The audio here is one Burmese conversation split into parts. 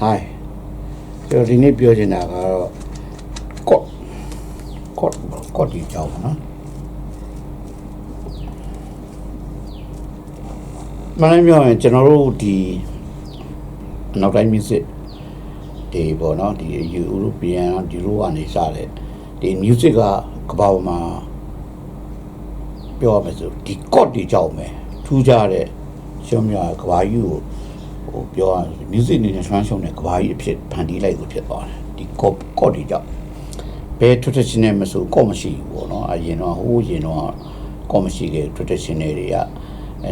Hi ကျွန်တော်ဒီနေ့ပြောချင်တာကတော့ code ဒီကြောင်းနော်မနေ့ပြောရင်ကျွန်တော်တို့ဒီနောက်တိုင်း music ဒီပေါ့နော်ဒီ European ဒီလိုကနေစတဲ့ဒီ music ကဘာမှာပြောရမယ်ဆိုဒီ code ဒီကြောင်းပဲထူးခြားတဲ့ရှုံးမြကဘာကြီးကိုဟိုပြောရ music အနေနဲ့ transform နဲ့ကဘာကြီးအဖြစ်ဖန်တီးလိုက်လို့ဖြစ်သွားတယ်ဒီ code ဒီကြောင်းဘယ် traditional မဆိုကော့မရှိဘူးပေါ့နော်အရင်တော့ဟိုးရင်တော့ကော့မရှိတဲ့ traditional တွေက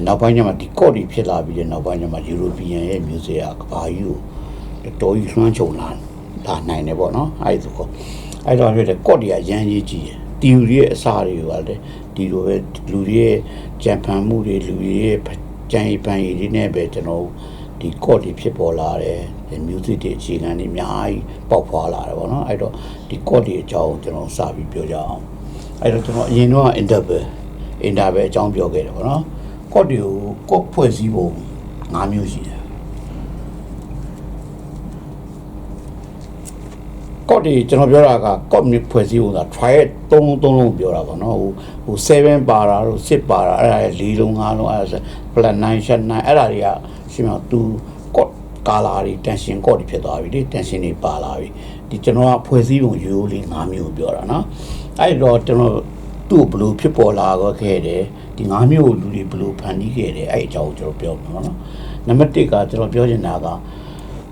နောက်ပိုင်းကျမှဒီ code တွေဖြစ်လာပြီးတဲ့နောက်ပိုင်းကျမှ European ရဲ့ music ကဘာကြီးကိုတော်ကြီးလွှမ်းခြုံလာနိုင်တယ်ပေါ့နော်အဲ့ဒါဆိုအဲ့တော့ဖြစ်တဲ့ code တွေကရမ်းကြီးကြီးတယ်တီယူရဲ့အစားတွေကလည်းဒီလိုပဲလူတွေရဲ့ကြံဖန်မှုတွေလူတွေရဲ့ကြံရည်ပန်ရည်တွေနဲ့ပဲကျွန်တော်ဒီ code တွေဖြစ်ပေါ်လာတယ်ဒီ music တွေအခြေခံတွေအများကြီးပေါက်ဖွာလာတယ်ပေါ့နော်အဲ့တော့ဒီ code တွေအကြောင်းကျွန်တော်စပြီးပြောကြအောင်အဲ့တော့ကျွန်တော်အရင်တော့ interval အကြောင်းပြောခဲ့တယ်ပေါ့နော် code တွေကို code ဖွဲ့စည်းပုံ5မျိုးရှိတယ် code တွေကျွန်တော်ပြောတာက code မျိုးဖွဲ့စည်းပုံက try 3လုံးပြောတာပေါ့နော်ဟို7ပါတာတို့6ပါတာအဲ့ဒါ4လုံး5လုံးအဲ့ဒါ plus 9 shut 9အဲ့ဒါတွေကရှင်းတော့သူ code color တွေ tension code တွေဖြစ်သွားပြီလေ tension တွေပါလာပြီဒီကျွန်တော်ကဖွဲ့စည်းပုံရိုးလေး5မျိုးပြောတာနော်အဲ့တော့ကျွန်တော်သူ့ဘလို့ဖြစ်ပေါ်လာခဲ့တယ်ဒီ5မျိုးလူတွေဘလို့ဖန်တီးခဲ့တယ်အဲ့အကြောင်းကိုကျွန်တော်ပြောမှာနော်နံပါတ်1ကကျွန်တော်ပြောချင်တာက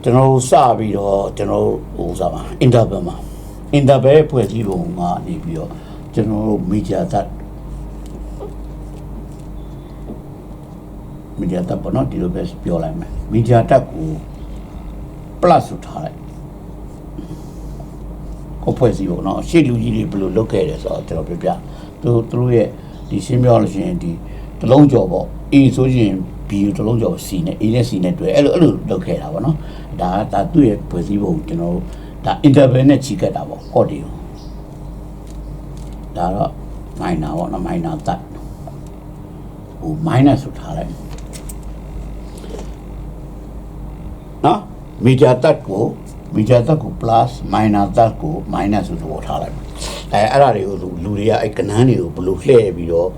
ကျွန်တော်စပြီးတော့ကျွန်တော်ဟိုစားမှာ interval မှာ interval ဖွဲ့စည်းပုံကနေပြီးတော့ကျွန်တော် media that ပေါ့နော်ဒီလိုပဲပြောလိုက်မယ် media that ကို plus ဆိုထားလိုက်ကိုဖွဲ့စည်းပုံနော်ရှေ့လူကြီးတွေဘယ်လိုလုပ်ခဲ့တယ်ဆိုတော့ကျွန်တော်ပြသူတို့ရဲ့ဒီရှင်းပြောလို့ရှိရင်ဒီတလုံးကြော်ပေါ့ A ဆိုရင် B တလုံးကြော် C နဲ့ A နဲ့ C နဲ့တွဲအဲ့လိုလုပ်ခဲ့တာပေါ့နော်ဒါသူ့ရဲ့ဖွဲ့စည်းပုံကျွန်တော်ဒါ interval နဲ့ချီခဲ့တာပေါ့ code တွေဒါတော့ minor ပေါ့နော် minor that ဟို minus ဆိုထားလိုက်နော် major that ကို plus minor that ကို minus ဆိုတော့ထားလိုက်အဲ့ဒါတွေကိုလူတွေကအဲ့ကဏ္ဍတွေကိုဘယ်လိုလှည့်ပြီးတော့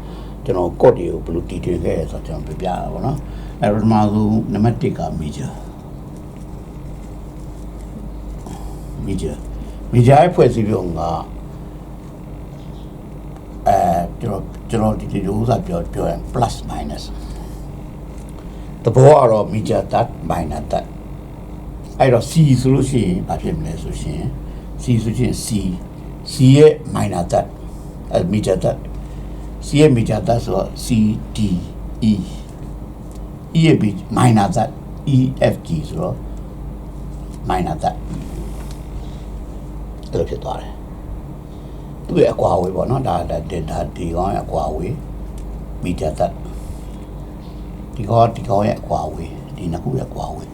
ကျွန်တော် code တွေကိုဘယ်လိုတည်တွင်ခဲ့ရဆိုတော့ကျွန်တော်ပြပြတာပေါ့နော်အဲ့တော့ဒီမှာဆိုနံပါတ်1က major ရဲ့ဖွဲ့စည်းပုံကကျွန်တော်ဒီလိုဥစားပြောရင် plus minus တဘောကတော့ major that minor that အဲ့တော့ C ဆိုလို့ရှိရင်ဘာဖြစ်မလဲဆိုရှင် C ဆိုရင် C ရဲ့ minor that major that C ရဲ့ major that ဆိုတော့ C D E ရဲ့ minor that E F G ဆိုတော့ minor that အဲ့လိုဖြစ်သွားတယ်သူ့ရဲ့အကွာအဝေးပေါ့နော်ဒါဒီကောင်းရဲ့အကွာအဝေး major that ဒီကောင်းရဲ့အကွာအဝေးဒီနှစ်ခုရဲ့အကွာအဝေး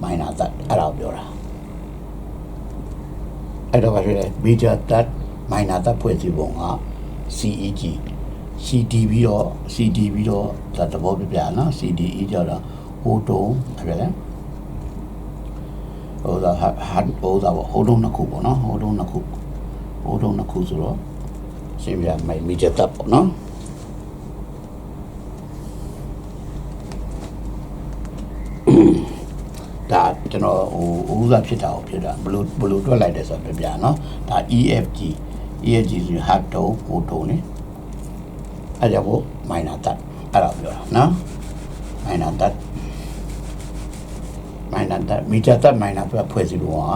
minor that အဲ့ဒါပြောတာအဲ့တော့ဘာဖြစ်လဲ major that minor that ဖွဲ့စည်းပုံက CEG CD ပြီးတော့ဒါတဘောပြနော် CDE ကြတော့ဟိုတုံးအဲ့ဒါလဲဟိုဒါဟိုတုံးနှစ်ခုပေါ့နော်ဟိုတုံးနှစ်ခုဆိုတော့ရှင်းပြမယ် major that ပေါ့နော်ဒါကျွန်တော်ဟိုဥစားဖြစ်တာဘလို့တွက်လိုက်တယ်ဆိုတော့ပြနော်ဒါ EFG ဆိုရင် hard tone ဟိုတုံးနေအဲ့ဒါကို minor that အဲ့ဒါပြောတာနော် minor that major that minor ဖွဲ့စည်းပုံက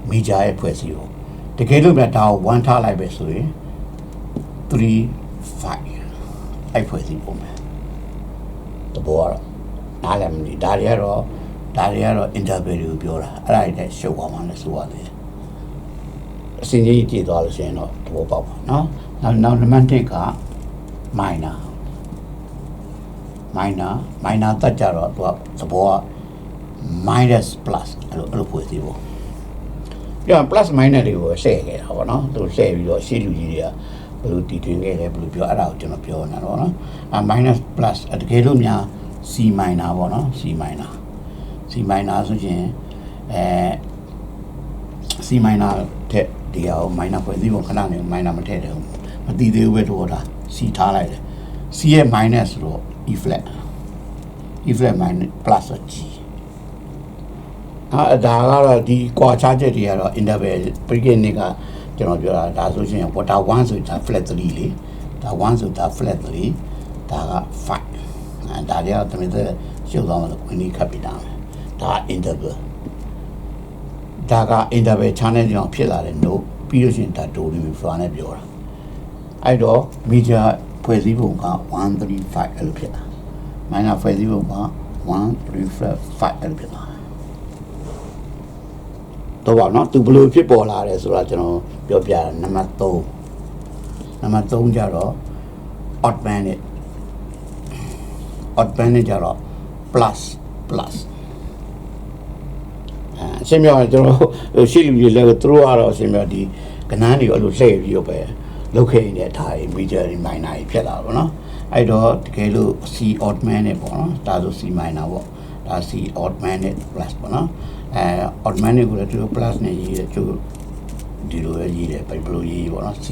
major ရဲ့ဖွဲ့စည်းပုံတကယ်လို့ပြဒါကို1ထားလိုက်ပဲဆိုရင်3 5အဲ့ဖွဲ့စည်းပုံပဲတဘောကတော့နားလည်မလို့ဒါတွေကတော့ interval ကိုပြောတာအဲ့ဒါတွေရှုပ်သွားမှလည်းဆိုရတယ်အစင်းကြီးကြည့်သွားလို့ရှိရင်တော့သဘောပေါက်ပါနော်နောက်နံပါတ်1ကminor တက်ကြတော့သူကသဘောက minus plus အဲ့လိုဖွဲ့စည်းဖို့ပြန် plus minus တွေကိုရှယ်ခဲ့တာပေါ့နော်သူရှယ်ပြီးတော့ရှေ့လူကြီးတွေကဘယ်လိုတည်တွင်ခဲ့လဲဘယ်လိုပြောအဲ့ဒါကိုကျွန်တော်ပြောနေတာပေါ့နော်minus plus တကယ်လို့များ C minor ပေါ့နော် C minor ဆိုရင် C minor တဲ့ဒီအောင် minor ဖွဲ့စည်းပုံခဏနေ minor မထည့်တယ်မတည်သေးဘူးပဲတော့ဒါ C ထားလိုက်တယ် C ရဲ့ minus ဆိုတော့ E flat minus plus G ဒါကတော့ဒီကွာခြားချက်တွေကတော့ interval beginning ကကျွန်တော်ပြောတာဒါဆိုရှင် water 1ဆိုတာ flat 3လေဒါ1ဆိုတာ flat 3ဒါက5ဒါတွေကတမင်သက်ရှုပ်သွားမှလို့ခွင့်လေးခတ်ပြီးတာဒါ interval ဒါက interval channel ကြောင့်ဖြစ်လာတဲ့ note ပြီးလို့ရှိရင်ဒါ do re mi fa နဲ့ပြောတာအဲ့တော့ major ဖွဲ့စည်းပုံက135အဲ့လိုဖြစ်တာ minor ဖွဲ့စည်းပုံက135အဲ့လိုဖြစ်တာတော့ပါနော်သူဘယ်လိုဖြစ်ပေါ်လာတယ်ဆိုတာကျွန်တော်ပြောပြတာနံပါတ်3ကျတော့ odd band နဲ့ကျတော့ plus အရှင်းပြောရင်ကျွန်တော်ရှိလူတွေလည်းသူတို့ကတော့အရှင်းပြောဒီကဏ္ဍတွေကိုအဲ့လိုလှည့်ပြီးတော့ပဲလောက်ခဲ့နေတဲ့ထားတွေ major တွေ minor တွေဖြစ်လာတော့ဗောနော်အဲ့တော့တကယ်လို့ C odd band နဲ့ပေါ့နော်ဒါဆို C minor ပေါ့ဒါ C odd band နဲ့ plus ပေါ့နော်odd band ကိုလည်းသူတို့ plus နဲ့ရေးတယ်သူဒီလိုပဲရေးတယ်ဘယ်လိုရေးပေါ့နော် C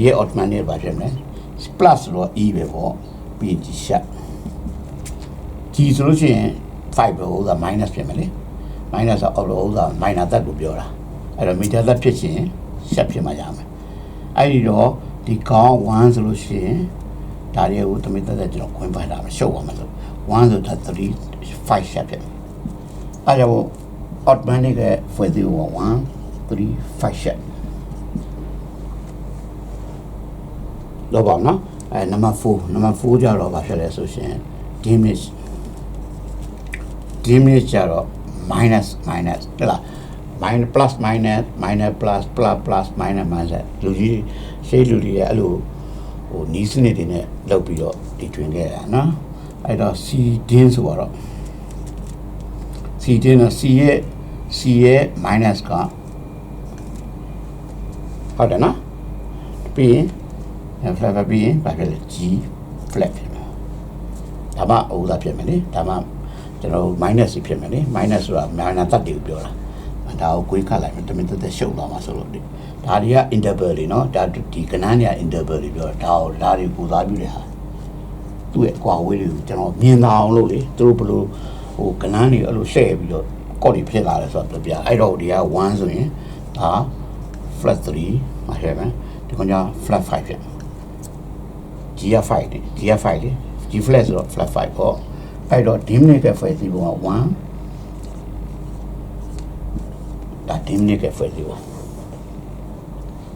ရဲ့ odd band နဲ့ပါဖြစ်မယ် plus ဆိုတော့ E ပဲပေါ့ပြီး G sharp G ဆိုလို့ရှိရင်5ပဲဟိုက minus ဖြစ်မယ်လေ minus ဆိုတော့ဟိုက minor သက်ကိုပြောတာအဲ့တော့ major သက်ဖြစ်ခြင်း sharp ဖြစ်မှရမယ်အဲ့ဒီတော့ဒီကောင်1ဆိုလို့ရှိရင်ဒါတွေကိုတမင်သက်ကျွန်တော်ခွင့်ပိုင်တာမရှုပ်ပါမလို့1ဆိုတာ3 5 sharp ဖြစ်အဲ့တော့ odd band ကဖွဲ့စည်းပုံ1 3 5 sharp တော့ပါနော်number 4ကျတော့ဘာဖြစ်လဲဆိုရှင် diminish ကျတော့ minus ဟုတ်လား minus plus minus plus minus လူကြီးရှေးလူတွေရဲ့အဲ့လိုဟိုနီးစနစ်တွေနဲ့လောက်ပြီးတော့ဒီတွင်ခဲ့တာနော်အဲ့တော့ C din ဆိုတော့ C din က C ရဲ့ minus ကဟုတ်တယ်နော်ပြီးရင် flat ပြီးရင်ဘာဖြစ်လဲ G flat ဖြစ်မယ်ဒါမှဥသာဖြစ်မယ်လေဒါမှကျွန်တော် minus ဖြစ်မယ်လေ minus ဆိုတာ minor တက်တယ်ကိုပြောတာဒါကိုကိုယ်ခတ်လိုက်မယ်တမင်သက်ရှုပ်သွားမှာဆိုလို့ဒါတွေက interval တွေနော်ဒါဒီကဏ္ဍတွေက interval တွေပြောတာဒါတွေကိုသာပြုတဲ့ဟာသူ့ရဲ့အကွာဝေးတွေကိုကျွန်တော်မြင်သာအောင်လို့လေသူတို့ဘလို့ဟိုကဏ္ဍတွေအဲ့လိုရှယ်ပြီးတော့ကော့တွေဖြစ်လာတယ်ဆိုတော့ပြအဲ့တော့ဒီက1ဆိုရင်ဒါ flat 3မှာဖြစ်မယ်ဒီကောင်က flat 5ဖြစ် G က5လေ G flat ဆိုတော့ flat 5ပေါ့အဲ့တော့ diminish ကဖွဲ့စည်းပုံက1ဒါ diminish ကဖွဲ့စည်းပုံ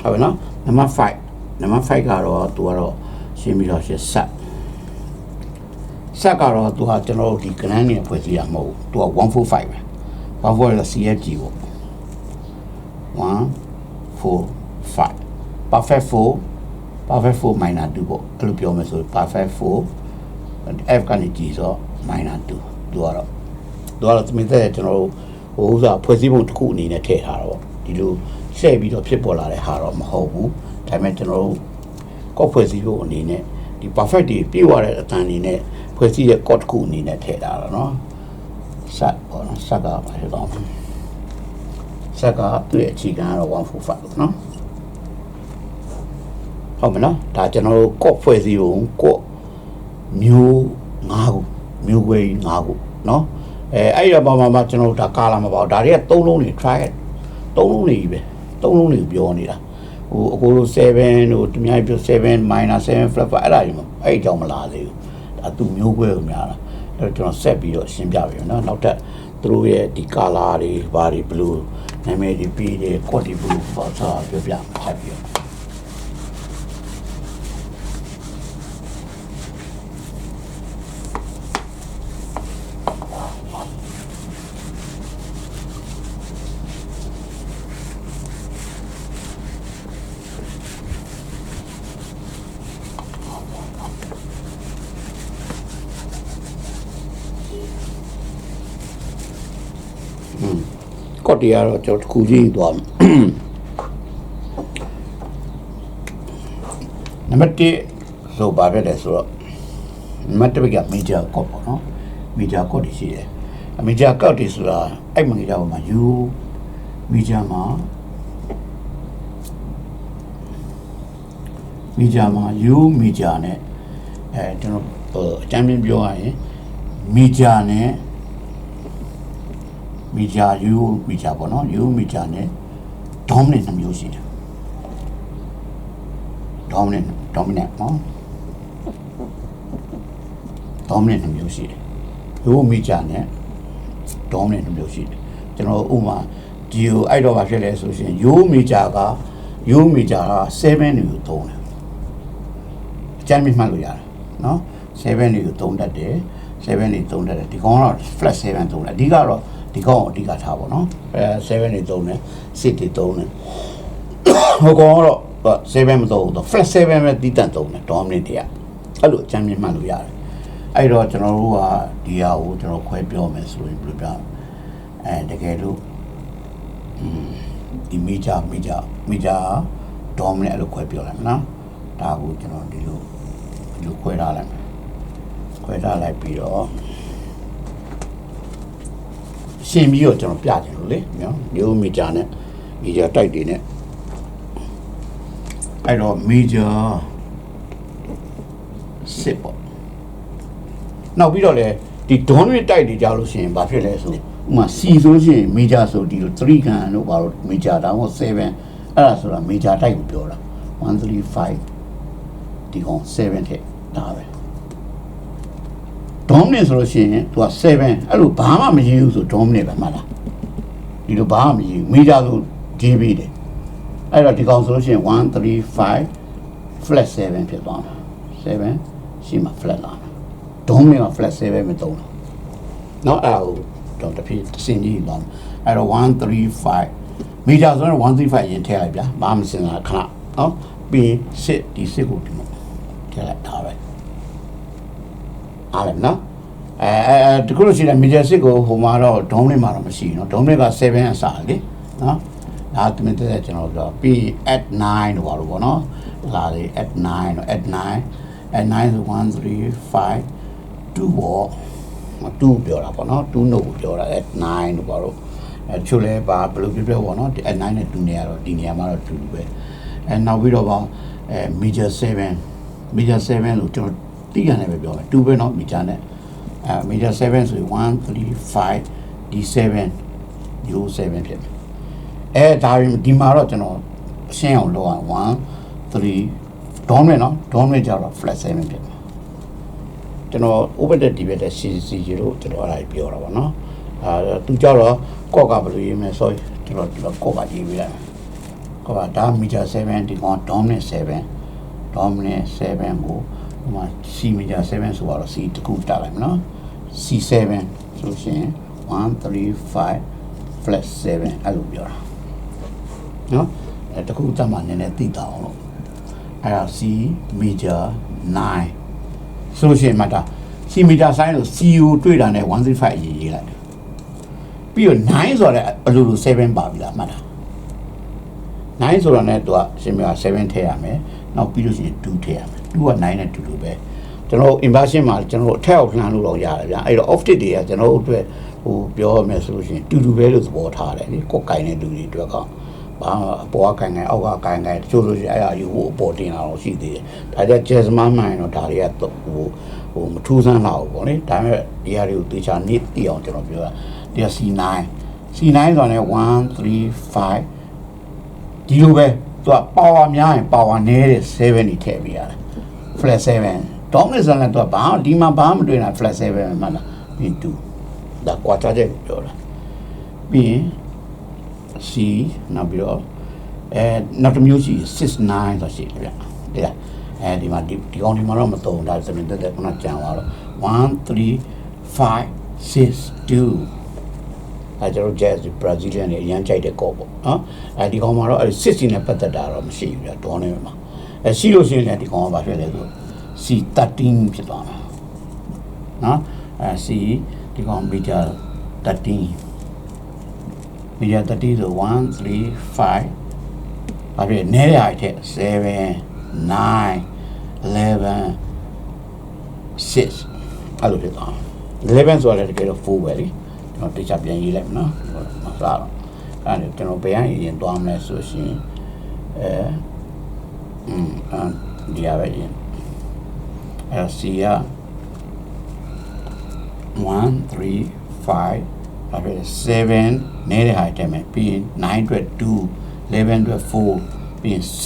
ဟုတ်ပြီနော် number 5ကတော့သူကတော့ရှင်းပြီးတော့ရှင်းဆက်ကတော့သူကကျွန်တော်တို့ဒီကဏ္ဍနဲ့ဖွဲ့စည်းရမဟုတ်ဘူးသူက145ပဲ145က CFG ပေါ့145 perfect 4 minus 2ပေါ့အဲ့လိုပြောမယ်ဆို perfect 4 F ကနေကြည့်ဆို minus 2သူကတော့သမီးတဲ့ကျွန်တော်တို့ဟိုဥစားဖွဲ့စည်းပုံတစ်ခုအနေနဲ့ထည့်ထားတာပေါ့ဒီလိုရှယ်ပြီးတော့ဖြစ်ပေါ်လာတဲ့ဟာတော့မဟုတ်ဘူးဒါပေမဲ့ကျွန်တော်တို့ကော့ဖွဲ့စည်းပုံအနေနဲ့ဒီ perfect တွေပြည့်ဝတဲ့အတန်အနေနဲ့ဖွဲ့စည်းတဲ့ code တစ်ခုအနေနဲ့ထည့်ထားတာเนาะဆက်ပေါ့နော်ဆက်ကပါဖြစ်တော့ဆက်ကသူ့ရဲ့အခြေခံကတော့145လို့เนาะဟုတ်မလားဒါကျွန်တော်တို့ code ဖွဲ့စည်းပုံကိုမျိုး5ခုမျိုးခွဲ5ခုเนาะအဲ့ရပါမှာကျွန်တော်တို့ဒါကာလာမပေါ့ဒါတွေက3လုံးတွေ try 3လုံးတွေပဲ3လုံးတွေပြောနေတာဟိုအကိုတို့7တို့တမြိုင်ပြော7 minus 7 flat အဲ့ဒါကြီးမအဲ့အကြောင်းမလာသေးဘူးဒါသူမျိုးခွဲကိုများတာအဲ့တော့ကျွန်တော်ဆက်ပြီးတော့ရှင်းပြပြီเนาะနောက်ထပ်သူတို့ရဲ့ဒီကာလာတွေဘာတွေဘလူးနာမည်တွေပြီးတယ် code တွေဘလူးပေါ့ဆိုပြောပြမှာဆက်ပြီးတော့ကော့တီကတော့ကျွန်တော်တစ်ခုချင်းသွားနံပါတ်1ဆိုပါပဲလေဆိုတော့နံပါတ်1က major code ပေါ့နော် major code ရှိတယ် major cut is la ai mang ja ma u major ma u major နဲ့ကျွန်တော်အကြမ်းပြပြောရရင် major နဲ့ major u major ပေါ့နော် u major နဲ့ dominant နှမျိုးရှိတယ် dominant နော် dominant နှမျိုးရှိတယ် u major နဲ့ dominant နှမျိုးရှိတယ်ကျွန်တော်ဥပမာဒီကိုအဲ့တော့ဘာဖြစ်လဲဆိုရှင် u major က 7ကိုသုံးတယ်အကြမ်းမြမှတ်လို့ရတယ်နော်7ကိုသုံးတတ်တယ်7ကိုသုံးတတ်တယ်ဒီကောင်ကတော့ flat 7သုံးတယ်အဓိကတော့ဒီကောင်အဓိကထားပါတော့7ကိုသုံးတယ်6ကိုသုံးတယ်ဟိုကောင်ကတော့7မသုံးဘူး flat 7ပဲတီးတန့်သုံးတယ် dominant တွေကအဲ့လိုအကြမ်းမြမှတ်လို့ရတယ်အဲ့တော့ကျွန်တော်တို့ကဒီဟာကိုကျွန်တော်ခွဲပြောမယ်ဆိုရင်ဘယ်လိုပြောတကယ်လို့ဒီ major dominant လို့ခွဲပြောလိုက်မယ်နော်ဒါကိုကျွန်တော်ဒီလိုခွဲထားလိုက်ပြီးတော့ရှင်းပြီးတော့ကျွန်တော်ပြချင်လို့လေနော်မျိုး major နဲ့ major တိုက်တွေနဲ့အဲ့တော့ major 6ပေါ့နောက်ပြီးတော့လေဒီ dominant တိုက်တွေကြောက်လို့ရှိရင်ဘာဖြစ်လဲဆိုဥမာ C ဆိုရှင် major ဆိုဒီလို3ခံတို့ဘာလို့ major တောင်7အဲ့ဒါဆိုတာ major တိုက်ကိုပြောတာ135ဒီကောင်7ထက်ဒါပဲ dominant ဆိုလို့ရှိရင်သူက7အဲ့လိုဘာမှမရင်းဘူးဆို dominant ပဲမှတ်လားဒီလိုဘာမှမရင်း major ဆို GB တယ်အဲ့တော့ဒီကောင်ဆိုလို့ရှိရင်135 flat 7ဖြစ်သွားမှာ7ရှိမှ flat လာမှာ dominant က flat 7မသုံးတော့เนาะအဲ့ဒါတော့တစ်ဖြည်းစင်ကြီးသွားမှာအဲ့တော့135 major ဆိုတော့135ရင်ထည့်လိုက်ဗျာဘာမှမစင်တာခဏเนาะပြီးစစ်ဒီစစ်ကိုဒီမှာထည့်လိုက်တာပဲအားလည်းနော်ဒီခုလိုရှိတဲ့ major 6ကိုဟိုမှာတော့ dominant မှာတော့မရှိဘူးเนาะ dominant က7အစားလေနော်ဒါတမင်တဲ့ကျွန်တော်တို့ပြီး at 9တော့ဘာလို့ပေါ့နော်လာလေ at 9တော့ at 9ဆို135 2ပေါ့2ပြောတာပေါ့နော်2 note ပြောတာ at 9တော့ဘာလို့ချို့လဲပါဘယ်လိုပြောပေါ့နော် at 9နဲ့2နေရာတော့ဒီနေရာမှာတော့2ပဲနောက်ပြီးတော့ပါmajor 7လို့ကျွန်တော်တိကျနေပဲပြောမယ်2ပဲเนาะ major နဲ့major 7ဆိုရင်135 d7 07ဖြစ်မယ်ဒါဒီမှာတော့ကျွန်တော်ရှင်းအောင်လုပ်အောင်1 3 dominant เนาะ dominant ကြတော့ flat 7ဖြစ်မယ်ကျွန်တော် overhead divided CC0 ကျွန်တော်အဲ့ဒါပြောတာပါเนาะသူကြတော့ကော့ကဘယ်လိုရေးမလဲ sorry ကျွန်တော်ကော့ကရေးပြလိုက်ကော့ကဒါ major 7ဒီကောင် dominant 7ကိုဟိုမှာ C major 7ဆိုတော့ C တခုတက်လိုက်မယ်เนาะ C7 ဆိုရှင်135 flat 7အဲ့လိုပြောတာเนาะတခုတက်မှနည်းနည်းသိတာအောင်လို့အဲ့ဒါ C major 9ဆိုရှင်မှတ်တာ C major ဆိုင်လို့ C ကိုတွေ့တာနဲ့135ရေးလိုက်ပြီးတော့9ဆိုတော့အလိုလို7ပါပြီလားမှတ်တာ9ဆိုတော့ねသူကရှင်မြ7ထည့်ရမယ်နောက်ပြီးလို့ရှိရင်2ထည့်ရမယ်2က9နဲ့2လိုပဲကျွန်တော် inversion မှာကျွန်တော်အထက်အောင်လှမ်းလို့တော့ရတယ်ဗျာအဲ့တော့ offset တွေကကျွန်တော်တို့အတွက်ဟိုပြောရမယ်ဆိုလို့ရှိရင်တူပဲလို့သဘောထားတယ်လေကိုယ်ကင်တဲ့လူတွေအတွက်ကဘာအပေါ်ကကင်အောက်ကကင်တချို့လို့ရှိရင်အဲ့ဒါယူဖို့အပေါ်တင်လာတော့ရှိသေးတယ်ဒါကြ jasmine မှန်တော့ဒါတွေကဟိုမထူးဆန်းလာဘူးပေါ့လေဒါပေမဲ့ဒီဟာတွေကိုတေချာနည်းသိအောင်ကျွန်တော်ပြောတာဒီ C9 ဆိုတော့ね135ဒီလိုပဲသူက power များရင် power နည်းတဲ့7နေထည့်ပေးရတယ် flat 7 dominant ဆိုတော့သူကဘာဒီမှာဘာမတွေ့နိုင် flat 7ပဲမှတ်လားပြီး2ဒါကွာချက်ပြောတာပြီးရင် C နောက်ပြီးတော့နောက်တစ်မျိုးရှိ69ဆိုရှိတယ်ဗျဒီမှာဒီကောင်ဒီမှာတော့မသုံးဒါဆိုရင်တက်ခုနကြံသွားတော့13562ကျွန်တော် jazz Brazilian တွေအရန်ကြိုက်တဲ့ကော့ပေါ့နော်ဒီကောင်မှာတော့60နဲ့ပတ်သက်တာတော့မရှိဘူးဗျဒေါ်နေမှာရှိလို့ရှိရင်လည်းဒီကောင်ကဘာဖြစ်လဲဆို C13 ဖြစ်သွားမှာနော်C ဒီကောင် major 13 major 13ဆို135ဘာဖြစ်လဲနဲရတဲ့7 9 11 6အဲ့လိုဖြစ်သွား11ဆိုတော့တကယ်တော့4ပဲလေ နော်တေချာပြန်ရေးလိုက်နော်မစားတော့အဲ့ဒါကျွန်တော်ဘယ်ဟန်ရင်သွားမလဲဆိုရှင်ဒီရပဲရင်အဲ့စီက1 3 5 7နေတဲ့ဟာတက်မယ်ပြီးရင်9အတွက်2 11အတွက်4ပြီးရင်6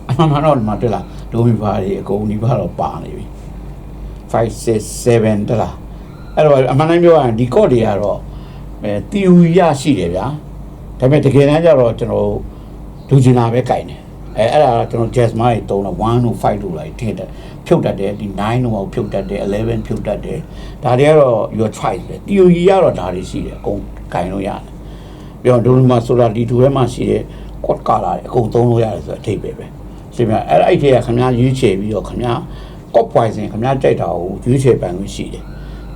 အမှန်တော့ဒီမှာတွေ့လားဒိုမီဘာတွေအကုန်ဒီဘာတော့ပါနေပြီ5 6 7တက်လားအဲ့တော့အမှန်တိုင်းပြောရရင်ဒီ code တွေကတော့တီယူရရှိတယ်ဗျာဒါပေမဲ့တကယ်တမ်းကျတော့ကျွန်တော်လူချင်တာပဲကြိုင်တယ်အဲ့ဒါကျွန်တော် jazz မိုင်းတုံးတော့1တို့5တို့လိုက်ထည့်တယ်ဖြုတ်တတ်တယ်ဒီ9တို့ဖြုတ်တတ်တယ်11ဖြုတ်တတ်တယ်ဒါတွေကတော့ your choice ပဲတီယူကတော့ဒါတွေရှိတယ်အကုန်ကြိုင်လို့ရတယ်ပြီးတော့ဒိုလိုမှာ solar D2 ထဲမှာရှိတဲ့ code color တွေအကုန်သုံးလို့ရတယ်ဆိုတော့အထိပ်ပဲရှင်းပြအဲ့ထဲကခင်ဗျားရွေးချယ်ပြီးတော့ခင်ဗျား code poison ခင်ဗျားကြိုက်တာကိုရွေးချယ်ပိုင်ခွင့်ရှိတယ်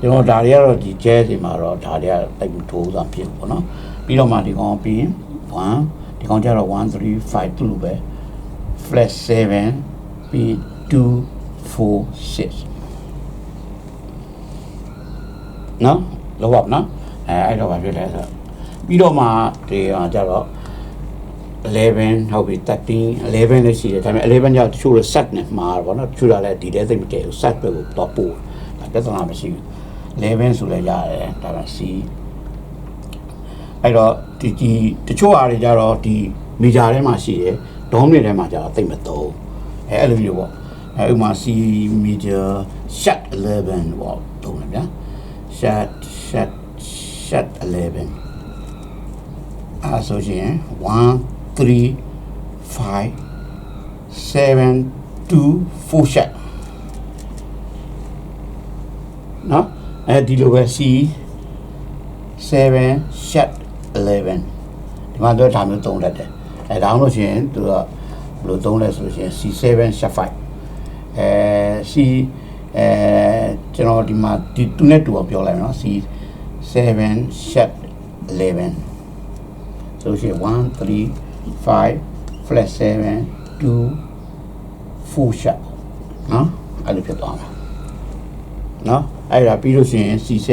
ကျွန်တော်ဒါတွေကတော့ဒီ jazz တွေမှာတော့ဒါတွေကတိုက်ပြီးထိုးစားဖြစ်ပေါ့နော်ပြီးတော့မှဒီကောင်ပြီး1ဒီကောင်ကျတော့1 3 5သူ့လိုပဲ flat 7ပြီး2 4 6နော်လောပါနော်အဲ့တော့ဗာပြလဲဆိုပြီးတော့မှဒီကျတော့11ဟုတ်ပြီ13 11လည်းရှိတယ်ဒါပေမဲ့11ကျတော့တချို့တော့ set နဲ့မှာပေါ့နော်တချို့ကလည်းဒီတဲသိမ့်မတည့်ဘူး set ပဲကိုတော့ပို့ဒါပြဿနာမရှိဘူး11ဆိုလည်းရတယ်ဒါက C အဲ့တော့ဒီတချို့အားတွေကြတော့ဒီမီဂျာထဲမှာရှိတယ်ဒေါမနစ်ထဲမှာကြတော့သိမ့်မသုံးအဲ့လိုမျိုးပေါ့ဥပမာ C major shut 11ပေါ့သုံးတယ်ဗျာ shut 11အဲ့ဆိုရင်1 3 5 7 2 4 shut နော်အဲဒီလိုပဲ C 7 shut 11ဒီမှာတော့ဒါမျိုးသုံးတတ်တယ်ဒါမှမဟုတ်ရှင်သူကဘယ်လိုသုံးလဲဆိုလို့ရှိရင် C7 shut 5C ကျွန်တော်ဒီမှာဒီသူနဲ့တူအောင်ပြောလိုက်မယ်နော် C7 shut 11ဆိုလို့ရှိရင်1 3 5 flat 7 2 4 shut နော်အဲ့လိုဖြစ်သွားမှာနော်အဲ့ဒါပြီးလို့ရှိရင် C7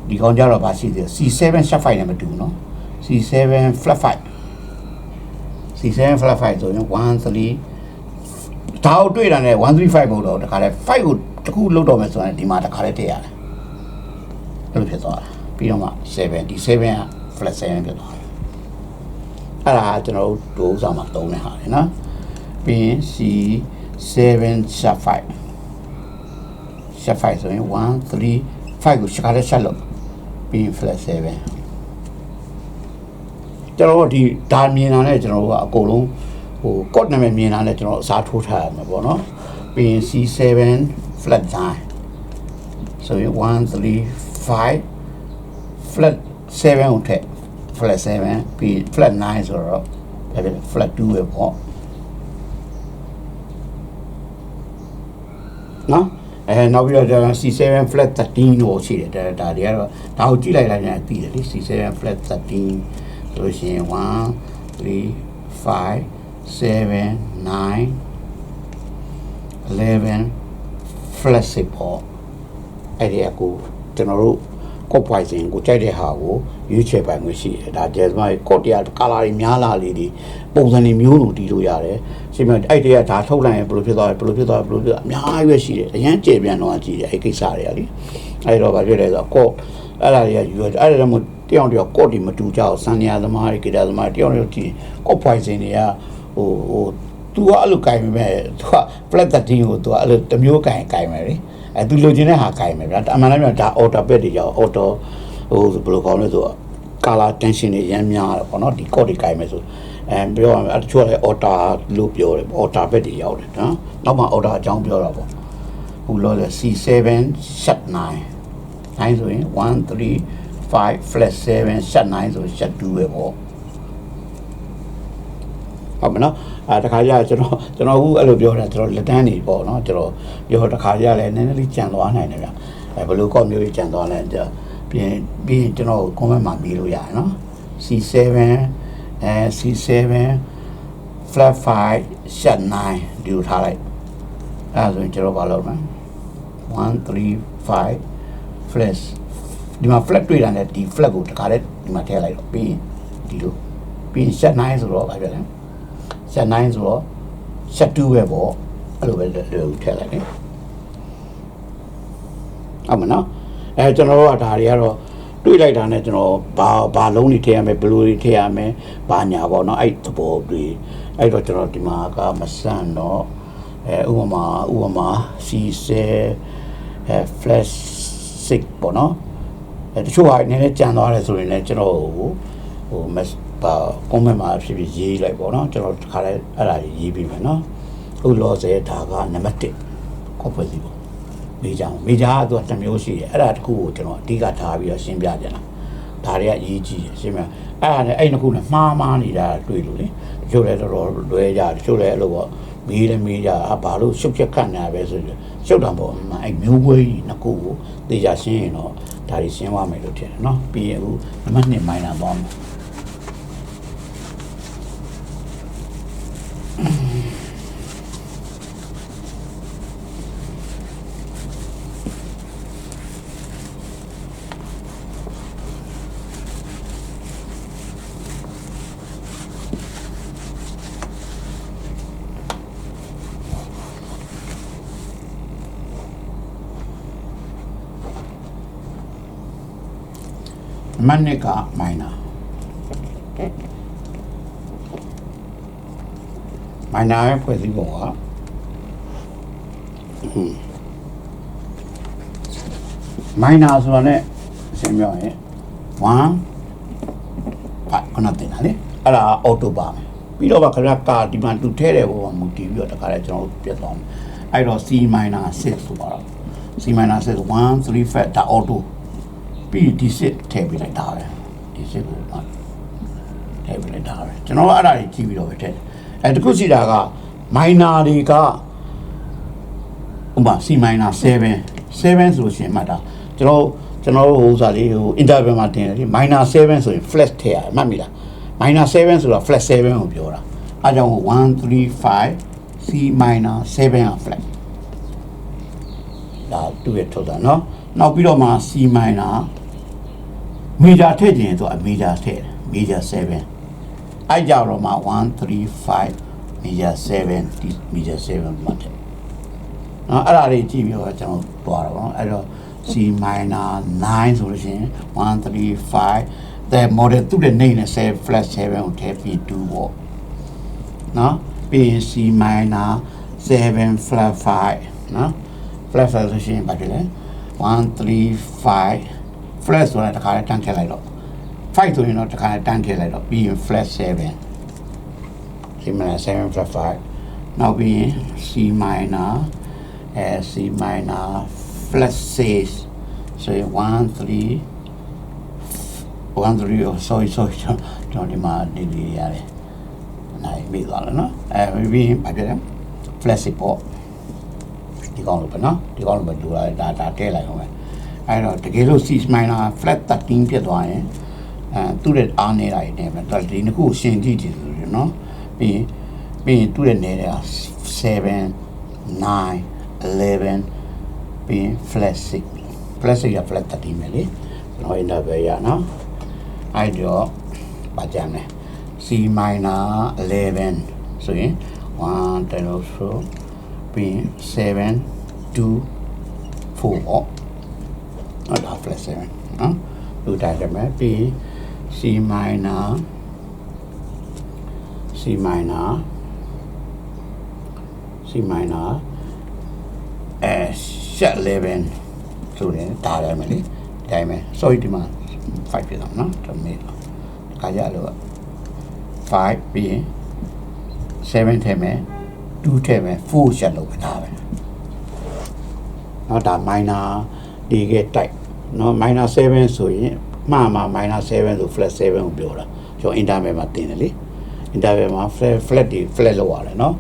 ဒီကောင်ကြတော့ဗာရှိသေးတယ် C7 shut 5နဲ့မတူနော် C7 flat 5 C7 flat 5ဆိုရင်1 3ဒါကိုတွေ့တာနဲ့1 3 5မဟုတ်တော့တခါလဲ5ကိုတခုလောက်တော့မယ်ဆိုရင်ဒီမှာတခါလဲတည့်ရတယ်အဲ့လိုဖြစ်သွားတာပြီးတော့မှ7ဒီ7က flat 7ဖြစ်သွားတယ်အဲ့ဒါကျွန်တော်တို့ဥစားမှာသုံးတဲ့ဟာလေနော်ပြီးရင် C7 shut 5 shut 5ဆိုရင်1 3 5ကိုတခါလဲ shut လို့ပြီးရင် flat 7ကျွန်တော်ဒီဒါမြင်တာနဲ့ကျွန်တော်တို့ကအကုန်လုံးဟို code နာမည်မြင်တာနဲ့ကျွန်တော်အစားထိုးထားရမှာပေါ့နော်ပြီးရင် C7 flat 9ဆိုရင်1 3 5 flat 7ကိုထည့် flat 7ပြီး flat 9ဆိုတော့ဒါပဲ flat 2ပဲပေါ့နော်နောက်ပြီးတော့ C7 flat 13ကိုရှိတယ်ဒါတွေကတော့ဒါကိုကြည့်လိုက်လိုက်ရင်သိတယ်လေ C7 flat 13ဆိုရှင်1 3 5 7 9 11 flat 6ပေါ့အဲ့ဒီအကူကျွန်တော်တို့ code poison ကိုကြိုက်တဲ့ဟာကိုရွေးချယ်ပိုင်ခွင့်ရှိတယ်ဒါ jazz မှာ code တရား color တွေများလာလေဒီပုံစံတွေမျိုးလိုတီးလို့ရတယ်ရှင်းပြအဲ့တည်းကဒါထုတ်လိုက်ရင်ဘယ်လိုဖြစ်သွားလဲဘယ်လိုဖြစ်သွားလဲဘယ်လိုဖြစ်အများကြီးပဲရှိတယ်အရင်ကျေပြန်တော့ကြည့်တယ်အဲ့ကိစ္စတွေကလေအဲ့တော့ဗာဖြစ်လဲဆိုတော့ code အဲ့ဒါတွေကယူရအဲ့ဒါမှတယောက်တယောက် code တွေမတူကြအောင်စံနေရသမားတွေဂီတာသမားတွေတယောက်တယောက်ကြည့် code poison တွေကဟို तू ကအဲ့လိုကြိုင်မယ် तू က flat 13ကို तू ကအဲ့လိုတစ်မျိုးကြိုင်မယ်လေသူလိုချင်တဲ့ဟာကြိုင်မယ်ဗျာအမှန်တမ်းပြောဒါ auto pad တွေကြောင့် auto ဟိုဘယ်လိုကောင်းလဲဆို color tension တွေရမ်းများတယ်ပေါ့နော်ဒီ code တွေကြိုင်မယ်ဆိုပြောရမယ်တချို့ကလည်း auto လို့ပြောတယ် auto pad တွေရောက်တယ်နော်နောက်မှ auto အကြောင်းပြောတာပေါ့ဟိုလောလဲ C7 shut 9ဆိုရင်1 3 5 flat 7 shut 9ဆို shut 2ပဲပေါ့ဟုတ်မနော်တခါကျကျွန်တော်အခုအဲ့လိုပြောတာကျွန်တော်လက်တန်းနေပေါ့နော်ကျွန်တော်ပြောတခါကျလည်းနည်းနည်းလေးကြံသွားနိုင်တယ်ဗျဘယ်လိုကော့မျိုးကြီးကြံသွားလဲပြီးကျွန်တော် comment မှာပြီးလို့ရတယ်နော် C7 C7 flat 5 shut 9ဒီလိုထားလိုက်အဲ့ဒါဆိုရင်ကျွန်တော်ဘာလုပ်မလဲ1 3 5 flat ဒီမှာ flat တွေ့တာနဲ့ဒီ flat ကိုတခါတည်းဒီမှာထည့်လိုက်တော့ပြီးရင်ဒီလိုပြီးရင် set 9ဆိုတော့ဘာဖြစ်လဲ set 9ဆိုတော့ set 2ပဲပေါ့အဲ့လိုပဲထည့်လိုက်တယ်ဟုတ်မနော်ကျွန်တော်တို့ကဒါတွေကတော့တွေးလိုက်တာနဲ့ကျွန်တော်ဘာလုံးတွေထည့်ရမယ်ဘယ်လိုတွေထည့်ရမယ်ဘာညာပေါ့နော်အဲ့သဘောတွေအဲ့တော့ကျွန်တော်ဒီမှာကမဆန့်တော့ဥပမာC7 flash 6ပေါ့နော်တချို့ဟာနည်းနည်းကြံသွားတယ်ဆိုရင်လည်းကျွန်တော်ဟို comment မှာဖြစ်ဖြစ်ရေးလိုက်ပေါ့နော်ကျွန်တော်တခါလဲအဲ့ဒါရေးပြီးမယ်နော်ဥလောဆယ်ဒါကနံပါတ်1ကော့ဖွဲ့စီပေါ့မေဂျာကသူကတစ်မျိုးရှိတယ်အဲ့ဒါတခုကိုကျွန်တော်အဓိကထားပြီးတော့ရှင်းပြကြတာဒါတွေကအရေးကြီးတယ်ရှင်းပြအဲ့ဒါနဲ့အဲ့နှစ်ခုနဲ့မှားနေတာတွေ့လို့လေတချို့လည်းတော်တော်လွဲကြတချို့လည်းအဲ့လိုပေါ့မေးကြဘာလို့ရှုပ်ချက်ခတ်နေတာပဲဆိုပြီးရှုပ်တာပေါ့အဲ့မျိုးခွဲကြီးနှစ်ခုကိုသေချာရှင်းရင်တော့ဒါတွေရှင်းသွားမယ်လို့ထင်တယ်နော်ပြီးရင်အခုနံပါတ်2မိုင်းနာသွားမယ်မန်နစ်ကမိုင်းနာရဲ့ဖွဲ့စည်းပုံကမိုင်းနာဆိုတာ ਨੇ အရှင်းပြောရင်1ခဏတင်တာလေအဲ့ဒါအော်တိုပါမယ်ပြီးတော့ခရကာဒီမှာတူထဲတယ်ဘောမှာမူတည်ပြီးတော့တခါလဲကျွန်တော်တို့ပြတ်သွားမယ်အဲ့တော့ C minor 6ဆိုတော့ C minor 6 1 3 5ဒါအော်တိုပြီးဒီစစ်ထည့်ပေးလိုက်တာပဲဒီစစ်ကိုထည့်ပေးလိုက်တာပဲကျွန်တော်ကအဲ့ဒါကြီးကြည့်ပြီးတော့ပဲထည့်တခုစီတာက minor တွေကဥပမာ C minor 7ဆိုရှင်မှတ်တာကျွန်တော်တို့ဟိုစားလေးဟို interval မှာတင်တယ်ဒီ minor 7ဆိုရင် flash ထည့်ရတယ်မှတ်မိလား minor 7ဆိုတာ flash 7ကိုပြောတာအားကြောင့်1 3 5 C minor 7က flash ဒါတူရထုတ်တာเนาะနောက်ပြီးတော့မှ C minor major ထည့်ခြင်းဆိုအ major ထည့်တယ် major 7အဲ့ကြတော့မှ1 3 5 major 7ဒီ major 7မှတ်တယ်နော်အဲ့ဒါလေးကြည့်ပြီးတော့ကျွန်တော်တွားတော့အဲ့တော့ C minor 9ဆိုလို့ရှိရင်1 3 5 the model သူ့ရဲ့ name နဲ့7 flash 7ကိုထည့်ပြီး2ပေါ့နော်ပြီးရင် C minor 7 flash 5နော် flash 5ဆိုရှင်ဘာဖြစ်လဲ1 3 5 flash ဆိုတာတခါတန်းထည့်လိုက်တော့5ဆိုရင်တော့တခါတန်းထည့်လိုက်တော့ပြီးရင် flash 7 C minor 7 flash 5နောက်ပြီးရင် C minor C minor flash 6ဆိုရင်1 3 sorry ကျွန်တော်ဒီမှာဒီရတယ်နိုင်ပြီးသွား了နော်ပြီးရင်ဘာဖြစ်လဲ flash ပေါ့ဒီကောင်လို့ပဲနော်ဒီကောင်လို့ပဲလိုတာဒါထည့်လိုက်အောင်ပဲအဲ့တော့တကယ်လို့ C minor flat 13ဖြစ်သွားရင်သူ့ရဲ့အားနေတာတွေနဲ့ပဲဒီနှစ်ခုရှင်းကြည့်ကြည့်ဆိုရနော်ပြီးရင်သူ့ရဲ့နေတာ7 9 11ပြီး flat 6 က flat 13ပဲလေကျွန်တော် interval ရနော်အဲ့တော့ပါကြမယ် C minor 11ဆိုရင်1 10ဆိုပြီး7 2 4ပေါ့အဲ့ဒါ flat 7နော်လူတိုင်းတယ်မယ်ပြီး C minor set 11ဆိုရင်တားတယ်မယ်လေတိုင်းမယ် sorry ဒီမှာ5ပြတော့နော်ဒါမေးတော့ခါကြလို့5ပြီးရင်7ထဲမယ်2ထဲမယ်4 set လို့ပဲဒါပဲနော်ဒါ minor ဒီကတိုက်နော် minor 7ဆိုရင်မှာ minor 7ဆို flat 7ကိုပြောတာကျွန်တော် interval မှာတင်တယ်လေ interval မှာ flat တွေ flat လောက်ရတယ်နော်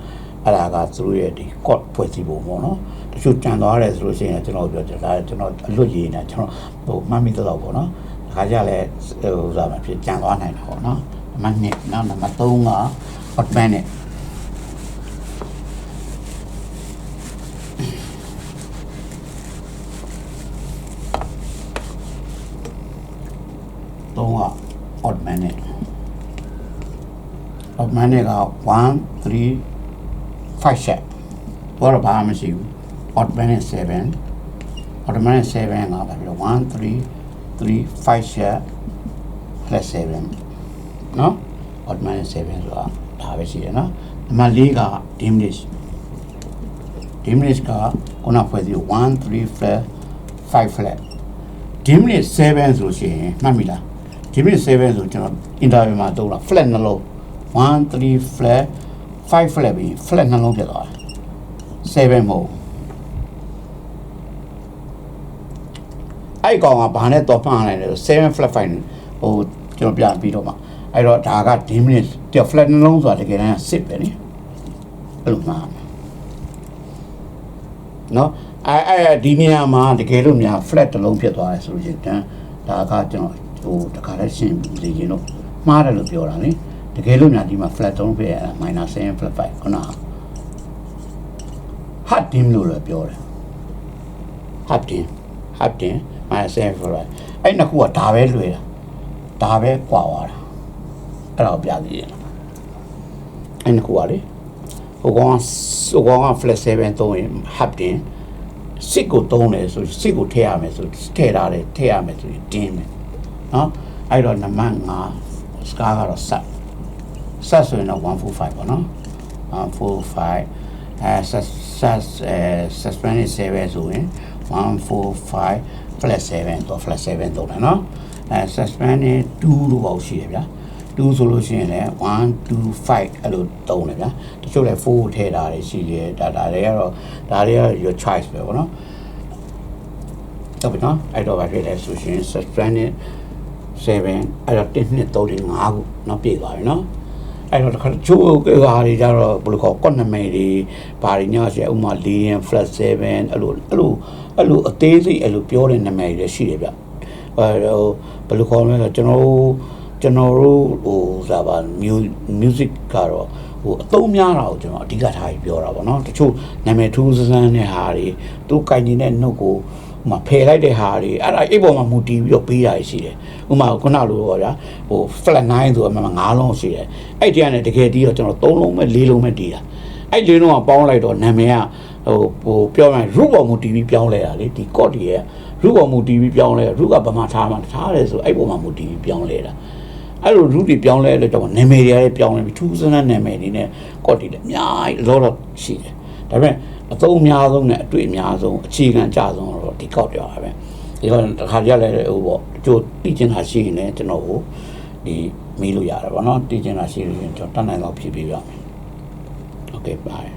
အဲ့ဒါကသူတို့ရဲ့ဒီ code ဖွဲ့စည်းပုံပေါ့နော်တချို့ကြံသွားတယ်ဆိုလို့ရှိရင်ကျွန်တော်ပြောတာကျွန်တော်အလွတ်ရေးနေကျွန်တော်ဟိုမှတ်မိတော့ပေါ့နော်ဒါခါကြလဲဟိုစားမှာဖြစ်ကြံသွားနိုင်တာပေါ့နော်နံပါတ်2နောက်နံပါတ်3က hotman နဲ့ 3က odd man က1 3 5 set ဘာလို့ဘာမှမရှိဘူး odd man 7 odd man 7ကဘာဖြစ်လဲ1 3 3 5 set plus 7နော် odd man 7ဆိုတာဒါပဲရှိတယ်နော်နံပါတ်4က diminish ကခုနဖွဲ့စီ1 3 flat 5 flat diminish 7ဆိုရှင်မှတ်မိလား diminish 7ဆိုကျွန်တော် interview မှာသုံးတာ flat နှလုံး1 3 flat 5 flat ပြီး flat နှလုံးဖြစ်သွားတယ်7မဟုတ်အဲ့ကောင်ကဘာနဲ့တော့မှားနိုင်လဲ7 flat 5ဟိုကျွန်တော်ပြန်ပြီးတော့မှအဲ့တော့ဒါက diminish တဲ့ flat နှလုံးဆိုတာတကယ်တမ်းစစ်ပဲနိအဲ့လိုမှားနော်အဲ့ဒီနေရာမှာတကယ်လို့များ flat တစ်လုံးဖြစ်သွားတယ်ဆိုရင်ဒါကကျွန်တော်ဟိုတခါလဲရှင်းလေရင်တော့မှားတယ်လို့ပြောတာလေတကယ်လို့များဒီမှာ flat 3ဖြစ်ရတာ -7 flat 5ခုန hard dim လို့လည်းပြောတယ် hard dim -7 flat 5အဲ့နှစ်ခုကဒါပဲလွယ်တာဒါပဲကွာသွားတာအဲ့တော့ပြသေးတယ်အဲ့နှစ်ခုကလေဟိုကောင်က flat 7 သုံးရင် hard dim စစ်ကိုသုံးတယ်ဆိုစစ်ကိုထည့်ရမယ်ဆိုထည့်ရမယ်ဆိုရင်တင်းမယ်နော်အဲ့တော့နံပါတ်5 scar ကတော့ set ဆိုရင်တော့145ပေါ့နော်145suspended 7ဆိုရင်145 flat 7တော့ flat 7တော့နော်suspended 2လို့ပေါ့ရှိရဗျာ2ဆိုလို့ရှိရင်လည်း1 2 5အဲ့လိုသုံးတယ်ဗျာတချို့လည်း4ကိုထည့်တာတွေရှိတယ်ဒါတွေကတော့ your choice ပဲပေါ့နော်ဟုတ်ပြီနော်အဲ့တော့ဗာဖြစ်လဲဆိုရှင် suspended 7အဲ့တော့1 2 3 4 5ခုနော်ပြည့်သွားပြီနော်အဲ့တော့တခါချိုးဟာတွေကြတော့ဘယ်လိုခေါ်ကွက်နမဲတွေဘာတွေညရှိဥမာ Lion flat 7အဲ့လိုအသေးစိတ်အဲ့လိုပြောတဲ့နာမည်တွေရှိတယ်ဗျဟိုဘယ်လိုခေါ်လဲဆိုကျွန်တော်တို့ဟိုစားပါ music ကတော့ဟိုအသုံးများတာကိုကျွန်တော်အဓိကထားပြီးပြောတာပေါ့နော်တချို့နာမည်ထူးဆန်းတဲ့ဟာတွေသူကိုင်နေတဲ့နှုတ်ကိုဥမာဖယ်လိုက်တဲ့ဟာတွေအဲ့ဒါအိတ်ပေါ်မှာမူတည်ပြီးတော့ပေးတာရှိတယ်ဥမာခုနလိုပေါ့ဗျာဟို flat 9ဆိုအမှ9လုံးရှိတယ်အဲ့ဒီကနေတကယ်တီးတော့ကျွန်တော်3လုံးပဲ4လုံးပဲတီးတာအဲ့4လုံးကပေါင်းလိုက်တော့နာမည်ကဟိုပြောမှ root ပေါ်မူတည်ပြီးပြောင်းလဲတာလေဒီ code တွေရဲ့ root ပေါ်မူတည်ပြီးပြောင်းလဲ root ကဘာမှထားတယ်ဆိုအဲ့ပေါ်မှာမူတည်ပြီးပြောင်းလဲတာအဲ့လို root တွေပြောင်းလဲလို့တော့နာမည်တွေလည်းပြောင်းလဲပြီးထူးဆန်းတဲ့နာမည်တွေနဲ့ code တွေလည်းအများကြီးလောတော့ရှိတယ်ဒါပေမဲ့အသုံးအများဆုံးနဲ့အတွေ့အများဆုံးအခြေခံကြဆုံးတော့ဒီ code တွေပါပဲဒီတော့တစ်ခါကြလဲဟိုပေါ့ကျိုးသိချင်တာရှိရင်လည်းကျွန်တော်ကိုဒီမေးလို့ရတယ်ဗောနော်သိချင်တာရှိလို့ရှင်ကျွန်တော်တတ်နိုင်တော့ဖြည့်ပေးပါမယ် Okay bye